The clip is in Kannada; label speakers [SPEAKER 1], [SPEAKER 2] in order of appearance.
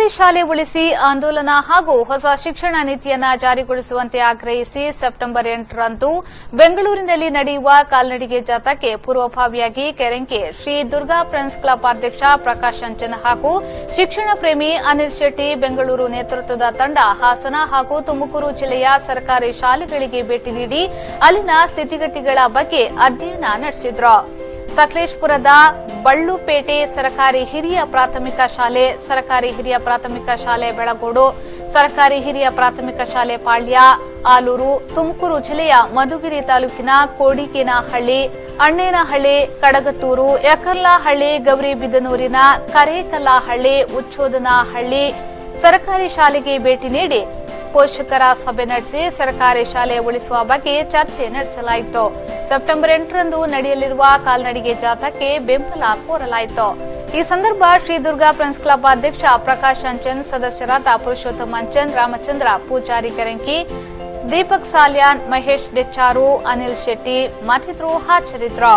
[SPEAKER 1] ಸರ್ಕಾರಿ ಶಾಲೆ ಉಳಿಸಿ ಆಂದೋಲನ ಹಾಗೂ ಹೊಸ ಶಿಕ್ಷಣ ನೀತಿಯನ್ನು ಜಾರಿಗೊಳಿಸುವಂತೆ ಆಗ್ರಹಿಸಿ ಸೆಪ್ಟೆಂಬರ್ 8ರಂದು ಬೆಂಗಳೂರಿನಲ್ಲಿ ನಡೆಯುವ ಕಾಲ್ನಡಿಗೆ ಜಾಥಾಕ್ಕೆ ಪೂರ್ವಭಾವಿಯಾಗಿ ಕೆರೆಂಕೆ ಶ್ರೀ ದುರ್ಗಾ ಫ್ರೆಂಡ್ಸ್ ಕ್ಲಬ್ ಅಧ್ಯಕ್ಷ ಪ್ರಕಾಶ್ ಅಂಚನ್ ಹಾಗೂ ಶಿಕ್ಷಣ ಪ್ರೇಮಿ ಅನಿಲ್ ಶೆಟ್ಟಿ ಬೆಂಗಳೂರು ನೇತೃತ್ವದ ತಂಡ ಹಾಸನ ಹಾಗೂ ತುಮಕೂರು ಜಿಲ್ಲೆಯ ಸರ್ಕಾರಿ ಶಾಲೆಗಳಿಗೆ ಭೇಟಿ ನೀಡಿ ಅಲ್ಲಿನ ಸ್ಥಿತಿಗತಿಗಳ ಬಗ್ಗೆ ಅಧ್ಯಯನ ನಡೆಸಿದರು. ಸಕಲೇಶಪುರದ ಬಳ್ಳುಪೇಟೆ ಸರ್ಕಾರಿ ಹಿರಿಯ ಪ್ರಾಥಮಿಕ ಶಾಲೆ, ಸರ್ಕಾರಿ ಹಿರಿಯ ಪ್ರಾಥಮಿಕ ಶಾಲೆ ಬೆಳಗೋಡು, ಸರ್ಕಾರಿ ಹಿರಿಯ ಪ್ರಾಥಮಿಕ ಶಾಲೆ ಪಾಳ್ಯ, ಆಲೂರು, ತುಮಕೂರು ಜಿಲ್ಲೆಯ ಮಧುಗಿರಿ ತಾಲೂಕಿನ ಕೋಡಿಗೇನಹಳ್ಳಿ, ಅಣ್ಣೇನಹಳ್ಳಿ, ಕಡಗತ್ತೂರು, ಯಕರ್ಲಹಳ್ಳಿ, ಗೌರಿಬಿದನೂರಿನ ಕರೇಕಲ್ಲಹಳ್ಳಿ, ಉಚ್ಚೋದನಹಳ್ಳಿ ಸರ್ಕಾರಿ ಶಾಲೆಗೆ ಭೇಟಿ ನೀಡಿ ಪೋಷಕರ ಸಭೆ ನಡೆಸಿ ಸರ್ಕಾರಿ ಶಾಲೆ ಉಳಿಸುವ ಬಗ್ಗೆ ಚರ್ಚೆ ನಡೆಸಲಾಯಿತು. ಸೆಪ್ಟೆಂಬರ್ 8ರಂದು ನಡೆಯಲಿರುವ ಕಾಲ್ನಡಿಗೆ ಜಾಥಾಕ್ಕೆ ಬೆಂಬಲ ಕೋರಲಾಯಿತು. ಈ ಸಂದರ್ಭ ಶ್ರೀ ದುರ್ಗಾ ಫ್ರೆಂಡ್ಸ್ ಕ್ಲಬ್ ಅಧ್ಯಕ್ಷ ಪ್ರಕಾಶ್ ಅಂಚನ್, ಸದಸ್ಯರಾದ ಪುರುಷೋತ್ತಮ್ ಅಂಚನ್, ರಾಮಚಂದ್ರ ಪೂಜಾರಿ ಕೆರೆಂಕಿ, ದೀಪಕ್ ಸಾಲ್ಯಾನ್, ಮಹೇಶ್ ದೆಚ್ಚಾರು, ಅನಿಲ್ ಶೆಟ್ಟಿ ಮತ್ತಿತರರು ಹಾಜರಿದ್ದರು.